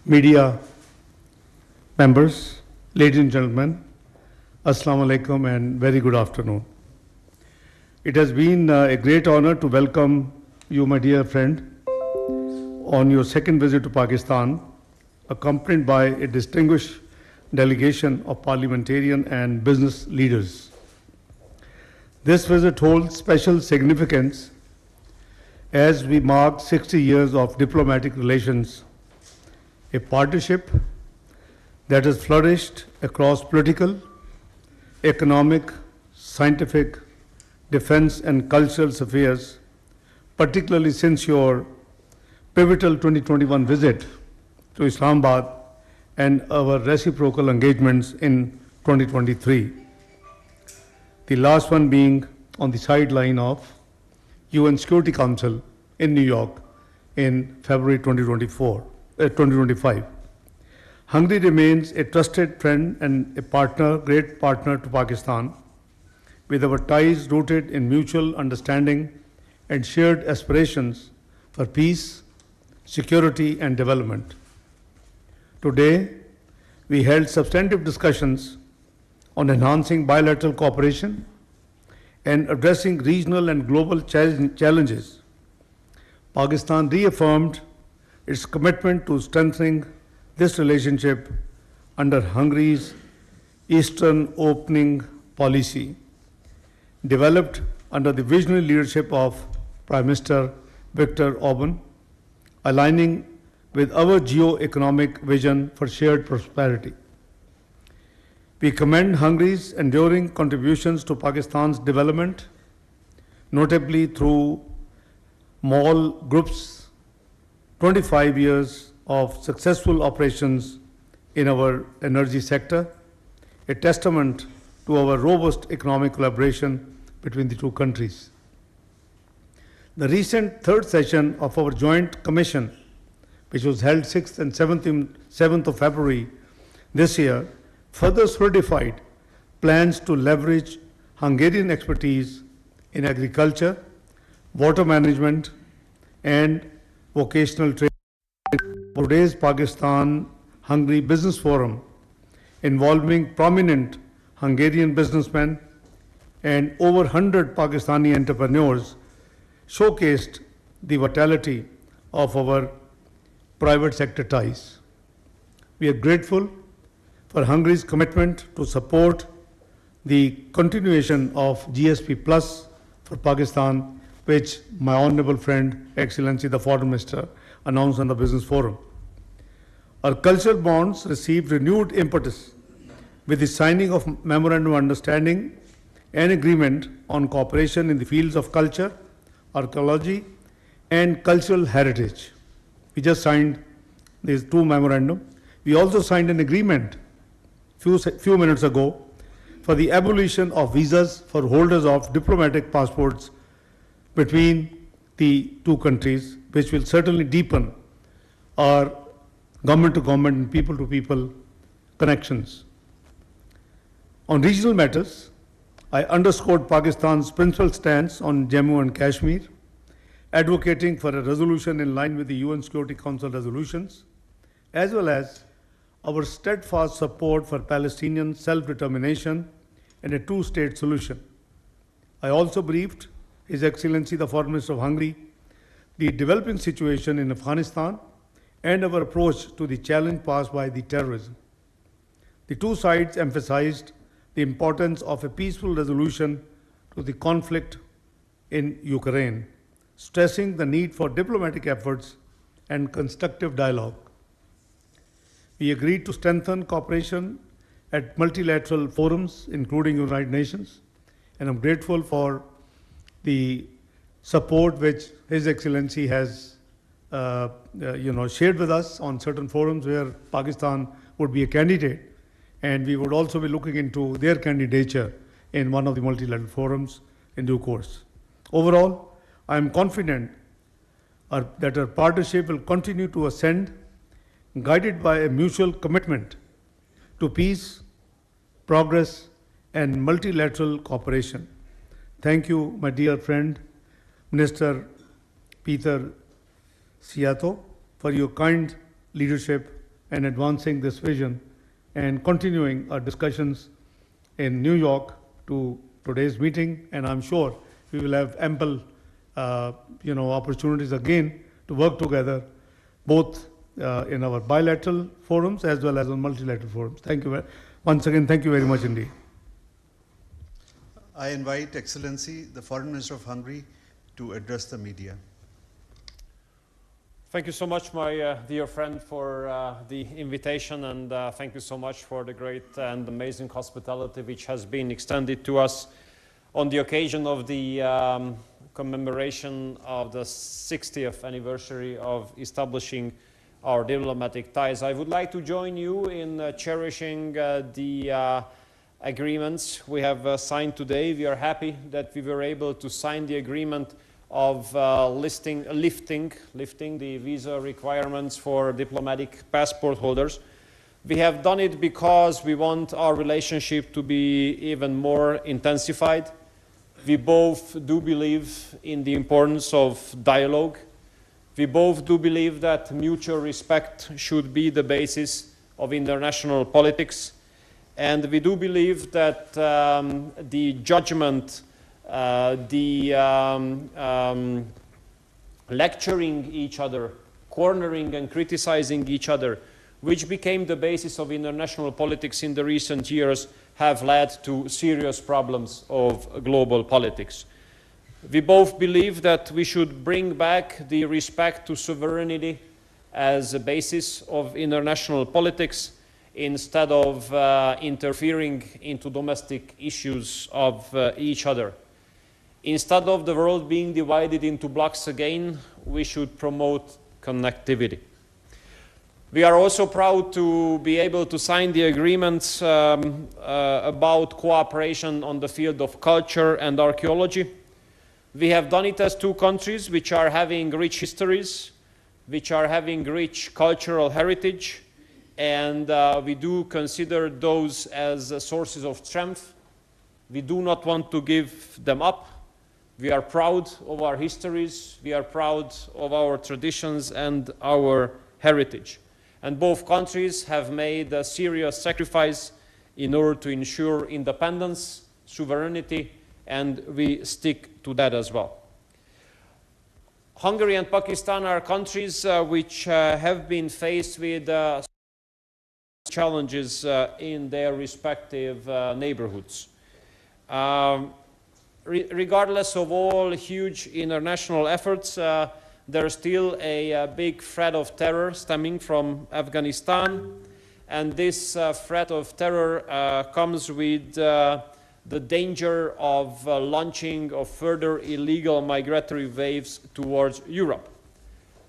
media members, ladies and gentlemen, Assalamu alaikum and very good afternoon. It has been a great honor to welcome you, my dear friend, on your second visit to Pakistan, accompanied by a distinguished delegation of parliamentarian and business leaders. This visit holds special significance as we mark 60 years of diplomatic relations, a partnership that has flourished across political, economic, scientific, defense and cultural spheres, particularly since your pivotal 2021 visit to Islamabad and our reciprocal engagements in 2023. The last one being on the sideline of UN Security Council in New York in February 2025. Hungary remains a trusted friend and a partner, great partner to Pakistan, with our ties rooted in mutual understanding and shared aspirations for peace, security and development. Today, we held substantive discussions on enhancing bilateral cooperation and addressing regional and global challenges. Pakistan reaffirmed its commitment to strengthening this relationship under Hungary's Eastern Opening policy, developed under the visionary leadership of Prime Minister Viktor Orban, aligning with our geo-economic vision for shared prosperity. We commend Hungary's enduring contributions to Pakistan's development, notably through MAL Group's 25 years of successful operations in our energy sector, a testament to our robust economic collaboration between the two countries. The recent third session of our joint commission, which was held 6th and 7th of February this year, further solidified plans to leverage Hungarian expertise in agriculture, water management, and vocational training. Today's Pakistan-Hungary Business Forum, involving prominent Hungarian businessmen and over 100 Pakistani entrepreneurs, showcased the vitality of our private sector ties. We are grateful for Hungary's commitment to support the continuation of GSP Plus for Pakistan, which my honorable friend, Excellency the Foreign Minister, announced on the Business Forum. Our cultural bonds received renewed impetus with the signing of Memorandum of Understanding and Agreement on cooperation in the fields of culture, archaeology, and cultural heritage. We just signed these two memorandums. We also signed an agreement few minutes ago for the abolition of visas for holders of diplomatic passports between the two countries, which will certainly deepen our government-to-government and people-to-people connections. On regional matters, I underscored Pakistan's principal stance on Jammu and Kashmir, advocating for a resolution in line with the UN Security Council resolutions, as well as our steadfast support for Palestinian self-determination and a two-state solution. I also briefed His Excellency the Foreign Minister of Hungary the developing situation in Afghanistan and our approach to the challenge posed by the terrorism. The two sides emphasized the importance of a peaceful resolution to the conflict in Ukraine, stressing the need for diplomatic efforts and constructive dialogue. We agreed to strengthen cooperation at multilateral forums, including United Nations, and I'm grateful for the support which His Excellency has shared with us on certain forums where Pakistan would be a candidate, and we would also be looking into their candidature in one of the multilateral forums in due course. Overall, I am confident that our partnership will continue to ascend, guided by a mutual commitment to peace, progress, and multilateral cooperation. Thank you, my dear friend, Minister Peter Siato, for your kind leadership and advancing this vision and continuing our discussions in New York to today's meeting. And I'm sure we will have ample opportunities again to work together, both in our bilateral forums as well as on multilateral forums. Thank you. Once again, thank you very much indeed. I invite Excellency, the Foreign Minister of Hungary, to address the media. Thank you so much, my dear friend, for the invitation, and thank you so much for the great and amazing hospitality which has been extended to us on the occasion of the commemoration of the 60th anniversary of establishing our diplomatic ties. I would like to join you in cherishing the agreements we have signed today. We are happy that we were able to sign the agreement of lifting the visa requirements for diplomatic passport holders. We have done it because we want our relationship to be even more intensified. We both do believe in the importance of dialogue. We both do believe that mutual respect should be the basis of international politics. And we do believe that the judgment, lecturing each other, cornering and criticizing each other, which became the basis of international politics in the recent years, have led to serious problems of global politics. We both believe that we should bring back the respect to sovereignty as a basis of international politics instead of interfering into domestic issues of each other. Instead of the world being divided into blocks again, we should promote connectivity. We are also proud to be able to sign the agreements about cooperation on the field of culture and archaeology. We have done it as two countries which are having rich histories, which are having rich cultural heritage, and we do consider those as sources of strength. We do not want to give them up. We are proud of our histories, we are proud of our traditions and our heritage. And both countries have made a serious sacrifice in order to ensure independence, sovereignty, and we stick to that as well. Hungary and Pakistan are countries which have been faced with challenges in their respective neighborhoods. Regardless of all huge international efforts, there is still a big threat of terror stemming from Afghanistan, and this threat of terror comes with the danger of launching of further illegal migratory waves towards Europe.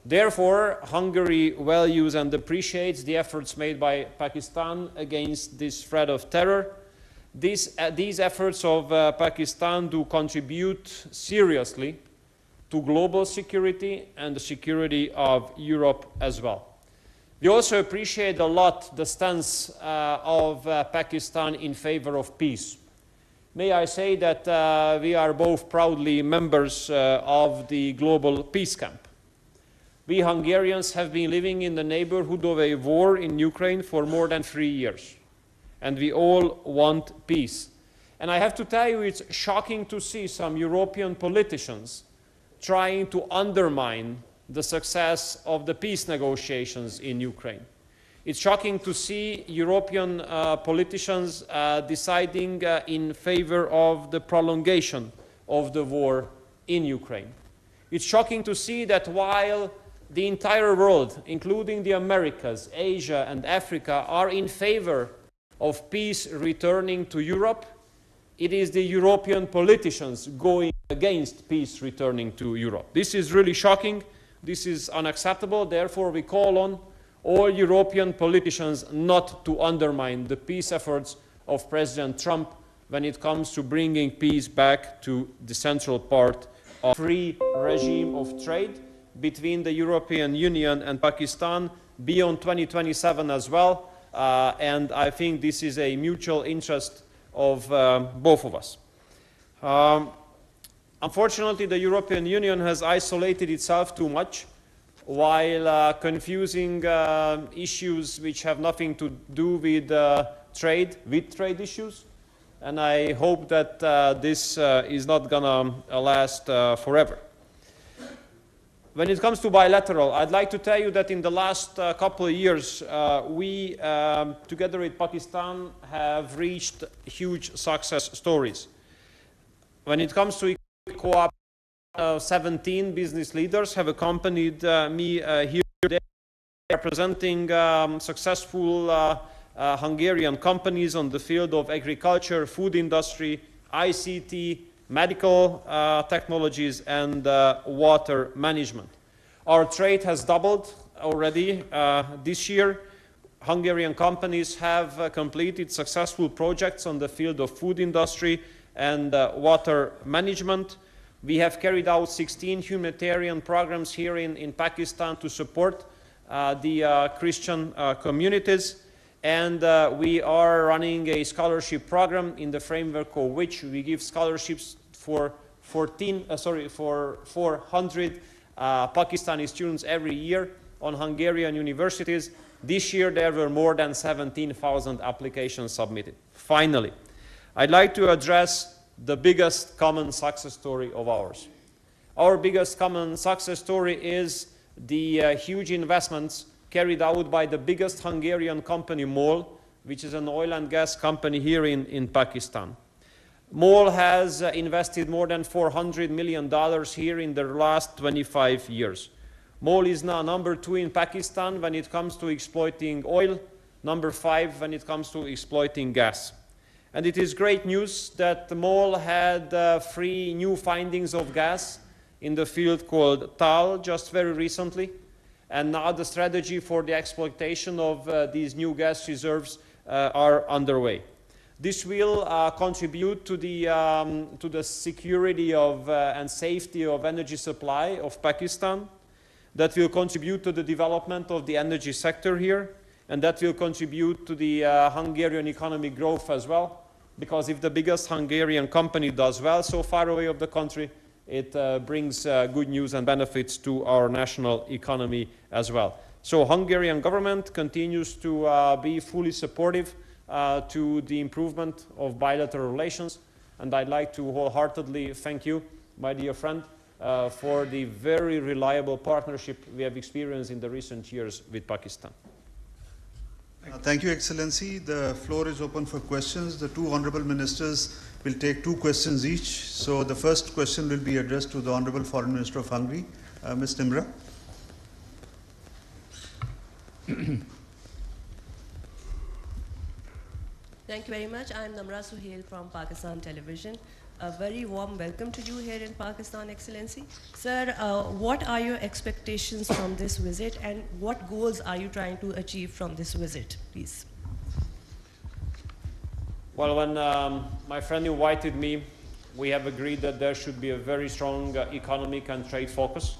Therefore, Hungary values and appreciates the efforts made by Pakistan against this threat of terror. These efforts of Pakistan do contribute seriously to global security and the security of Europe as well. We also appreciate a lot the stance of Pakistan in favor of peace. May I say that we are both proudly members of the global peace camp. We Hungarians have been living in the neighborhood of a war in Ukraine for more than 3 years, and we all want peace. And I have to tell you, it's shocking to see some European politicians trying to undermine the success of the peace negotiations in Ukraine. It's shocking to see European politicians deciding in favor of the prolongation of the war in Ukraine. It's shocking to see that while the entire world, including the Americas, Asia and Africa, are in favor of peace returning to Europe, it is the European politicians going against peace returning to Europe. This is really shocking. This is unacceptable. Therefore, we call on all European politicians not to undermine the peace efforts of President Trump when it comes to bringing peace back to the central part of the free regime of trade between the European Union and Pakistan beyond 2027 as well. And I think this is a mutual interest of both of us. Unfortunately, the European Union has isolated itself too much while confusing issues which have nothing to do with trade issues. And I hope that this is not gonna last forever. When it comes to bilateral, I'd like to tell you that in the last couple of years, we, together with Pakistan, have reached huge success stories. When it comes to co-op, 17 business leaders have accompanied me here today, representing successful Hungarian companies on the field of agriculture, food industry, ICT, medical technologies, and water management. Our trade has doubled already this year. Hungarian companies have completed successful projects on the field of food industry and water management. We have carried out 16 humanitarian programs here in Pakistan to support the Christian communities. And we are running a scholarship program in the framework of which we give scholarships for 400 Pakistani students every year on Hungarian universities. This year there were more than 17,000 applications submitted. Finally, I'd like to address the biggest common success story of ours. Our biggest common success story is the huge investments carried out by the biggest Hungarian company, MOL, which is an oil and gas company here in Pakistan. MOL has invested more than $400 million here in the last 25 years. MOL is now number 2 in Pakistan when it comes to exploiting oil, number 5 when it comes to exploiting gas. And it is great news that MOL had 3 new findings of gas in the field called Tal just very recently. And now the strategy for the exploitation of these new gas reserves are underway. This will contribute to the security of and safety of energy supply of Pakistan. That will contribute to the development of the energy sector here, and that will contribute to the Hungarian economic growth as well. Because if the biggest Hungarian company does well so far away of the country, it brings good news and benefits to our national economy as well. So Hungarian government continues to be fully supportive to the improvement of bilateral relations. And I'd like to wholeheartedly thank you, my dear friend, for the very reliable partnership we have experienced in the recent years with Pakistan. Thank you, Excellency. The floor is open for questions. The 2 honorable ministers will take 2 questions each. So the first question will be addressed to the Honorable Foreign Minister of Hungary, Ms. Nimra. Thank you very much. I'm Namra Suhail from Pakistan Television. A very warm welcome to you here in Pakistan, Excellency. Sir, what are your expectations from this visit and what goals are you trying to achieve from this visit, please? Well, when my friend invited me, we have agreed that there should be a very strong economic and trade focus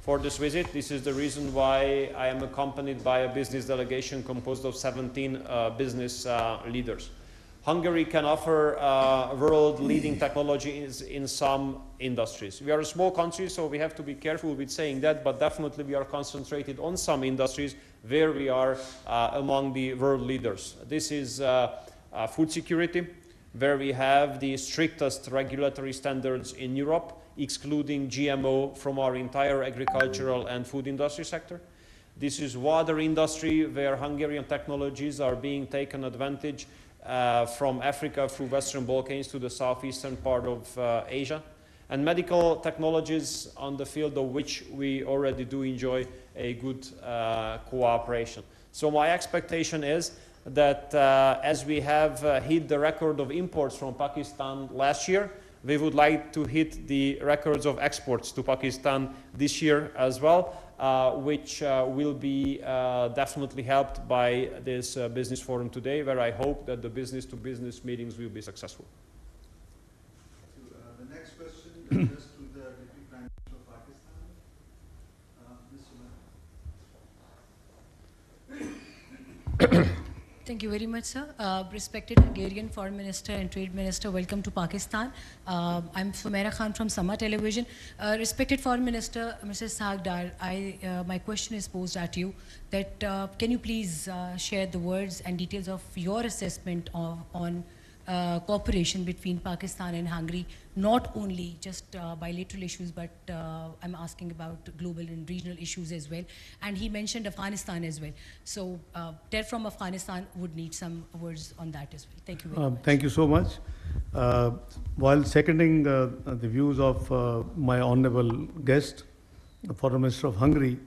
for this visit. This is the reason why I am accompanied by a business delegation composed of 17 business leaders. Hungary can offer world-leading technologies in some industries. We are a small country, so we have to be careful with saying that, but definitely we are concentrated on some industries where we are among the world leaders. This is food security, where we have the strictest regulatory standards in Europe, excluding GMO from our entire agricultural and food industry sector. This is water industry, where Hungarian technologies are being taken advantage from Africa through Western Balkans to the southeastern part of Asia. And medical technologies on the field of which we already do enjoy a good cooperation. So my expectation is that as we have hit the record of imports from Pakistan last year, we would like to hit the records of exports to Pakistan this year as well, which will be definitely helped by this business forum today, where I hope that the business-to-business meetings will be successful. The next question is addressed to the Deputy Prime Minister of Pakistan, Ms. Suman. Thank you very much, sir. Respected Hungarian Foreign Minister and Trade Minister, welcome to Pakistan. I'm Sumaira Khan from Sama Television. Respected Foreign Minister, Mr. Ishaq Dar, my question is posed at you that can you please share the words and details of your assessment on cooperation between Pakistan and Hungary, not only just bilateral issues, but I'm asking about global and regional issues as well. And he mentioned Afghanistan as well. So Ter from Afghanistan would need some words on that as well. Thank you very much. Thank you so much. While seconding the views of my honorable guest, the Foreign Minister of Hungary,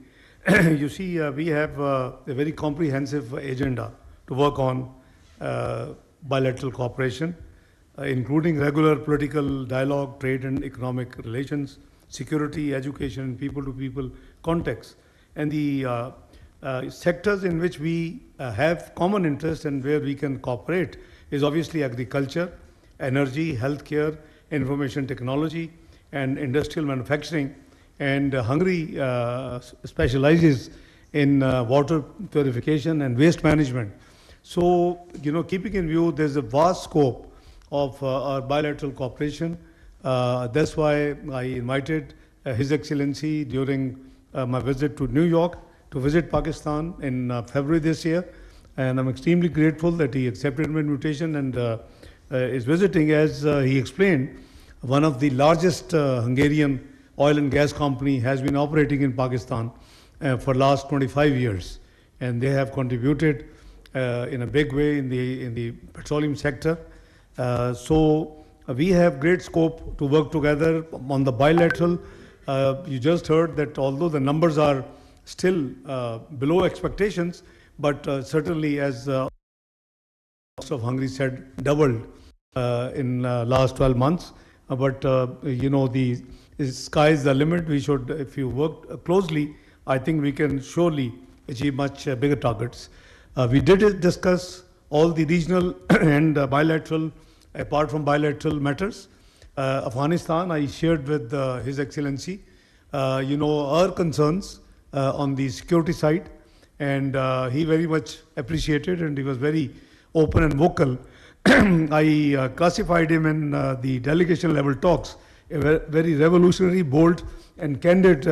you see, we have a very comprehensive agenda to work on bilateral cooperation, including regular political dialogue, trade and economic relations, security, education, people-to-people context. And the sectors in which we have common interest and where we can cooperate is obviously agriculture, energy, healthcare, information technology, and industrial manufacturing. And Hungary specializes in water purification and waste management. So, keeping in view, there's a vast scope of our bilateral cooperation. That's why I invited His Excellency during my visit to New York to visit Pakistan in February this year. And I'm extremely grateful that he accepted my invitation and is visiting, as he explained, one of the largest Hungarian oil and gas company has been operating in Pakistan for last 25 years. And they have contributed in a big way in the petroleum sector. So we have great scope to work together on the bilateral. You just heard that although the numbers are still below expectations, but certainly, as of Hungary said, doubled in last 12 months. But the sky is the limit. We should, if you work closely, I think we can surely achieve much bigger targets. We did discuss all the regional and bilateral, apart from bilateral matters. Afghanistan, I shared with His Excellency, our concerns on the security side, and he very much appreciated, and he was very open and vocal. I classified him in the delegation level talks, a very revolutionary, bold, and candid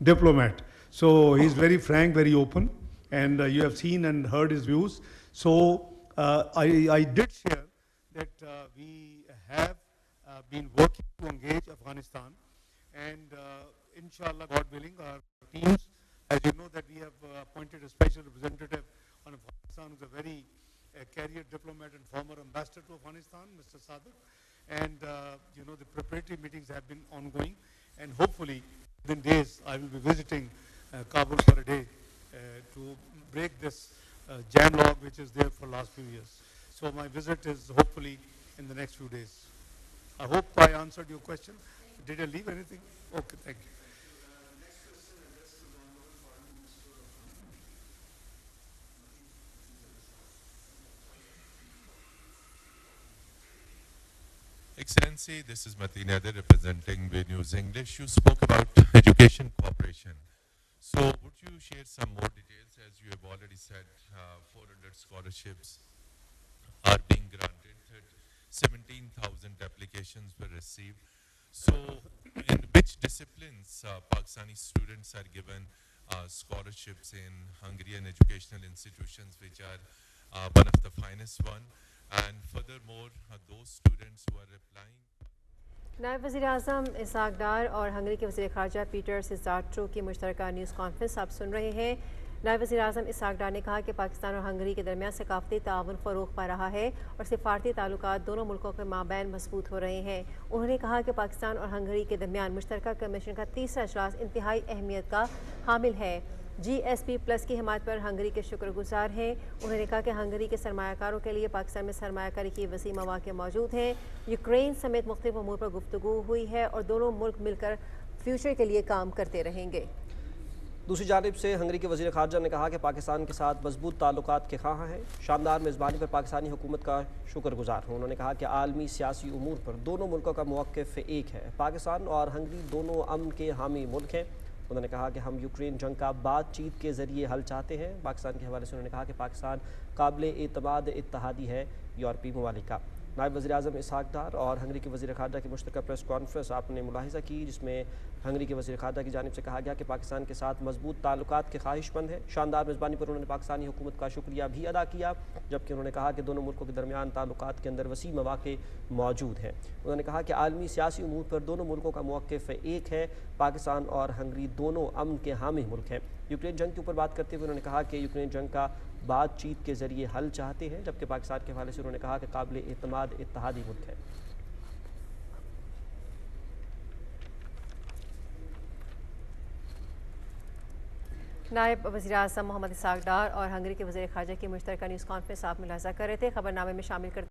diplomat. So he's very frank, very open. And you have seen and heard his views. So I did share that we have been working to engage Afghanistan, and inshallah, God willing, our teams, as you know, that we have appointed a special representative on Afghanistan, who's a very career diplomat and former ambassador to Afghanistan, Mr. Sadiq. And the preparatory meetings have been ongoing, and hopefully within days I will be visiting Kabul for a day to break this jam log which is there for the last few years. So my visit is hopefully in the next few days. I hope I answered your question. Did I leave anything? Okay, thank you. Next question addressed to the Honorable Foreign Minister of Hungary. Excellency, this is Mateen Nader representing Waqtnews English. You spoke about education cooperation. So would you share some more details? As you have already said, 400 scholarships are being granted, 17,000 applications were received. So in which disciplines Pakistani students are given scholarships in Hungarian educational institutions, which are one of the finest one? And furthermore, those students who are applying. नायब वज़ीर-ए-आज़म Isaac डार और Hungary के वज़ीर ख़ारजा Peter सिज़ार्ट्रो की मुश्तरका news conference आप सुन रहे हैं। नायब वज़ीर-ए-आज़म इसाक डार ने कहा कि पाकिस्तान और हंगरी के दरमियान सकाफ़ती ताउन फ़रोग़ पा रहा है और सिफारती ताल्लुकात दोनों मुल्कों के माबैन मज़बूत हो रहे हैं। उन्होंने कहा कि पाकिस्तान और हंगरी के दरमियान मुश्तरका कमीशन का तीसरा इजलास इंतहाई अहमियत का हामिल है। GSP+ की हिमायत पर हंगरी के शुक्रगुजार हैं। उन्होंने कहा कि हंगरी के सरमायाकारों के लिए पाकिस्तान में सरमायाकारी की वसी मौक़े मौजूद हैं। यूक्रेन समेत मुख्तलिफ अमूर पर गुफ्तगू हुई है और दोनों मुल्क मिलकर फ्यूचर के लिए काम करते रहेंगे। दूसरी जानिब से हंगरी के वज़ीर ख़ारजा ने कहा कि पाकिस्तान के साथ मजबूत ताल्लुकात के ख़्वाह हैं। शानदार मेज़बानी पर पाकिस्तानी हुकूमत का शुक्रगुजार हूँ। उन्होंने कहा कि आलमी सियासी उमूर पर दोनों मुल्कों का मौक़िफ़ एक है। पाकिस्तान और हंगरी दोनों अमन के हामी मुल्क हैं। انہوں نے کہا کہ ہم یوکرین جنگ کا بات چیت کے ذریعے حل چاہتے ہیں۔ پاکستان کے حوالے سے انہوں نے کہا کہ پاکستان قابل اعتماد اتحادی ہے یورپی ممالک کا۔ نائب وزیر اعظم اسحاق ڈار اور ہنگری کے وزیر خارجہ کی مشترکہ پریس کانفرنس آپ نے ملاحظہ کی، جس میں ہنگری کے وزیر خارجہ کی جانب سے کہا گیا کہ پاکستان کے ساتھ مضبوط تعلقات کے خواہش مند ہے۔ شاندار میزبانی پر انہوں نے پاکستانی حکومت کا شکریہ بھی ادا کیا، جبکہ انہوں نے کہا کہ دونوں ملکوں کے درمیان تعلقات کے اندر وسیع مواقع موجود ہیں۔ انہوں نے کہا کہ عالمی سیاسی امور پر دونوں ملکوں کا موقف ایک ہے۔ پاکستان اور ہنگری دونوں امن کے حامی ملک ہیں۔ یوکرین جنگ کے اوپر بات کرتے ہوئے انہوں نے کہا کہ یوکرین جنگ کا بات چیت کے ذریعے حل چاہتے ہیں، جبکہ پاکستان کے حوالے سے انہوں نے کہا کہ قابل اعتماد اتحادی ملک ہے۔ نائب وزیر اعظم محمد اسحاق ڈار اور ہنگری کے وزیر خارجہ کی مشترکہ نیوز کانفرنس آپ ملاحظہ کر رہے تھے۔ خبر نامے میں شامل کرتے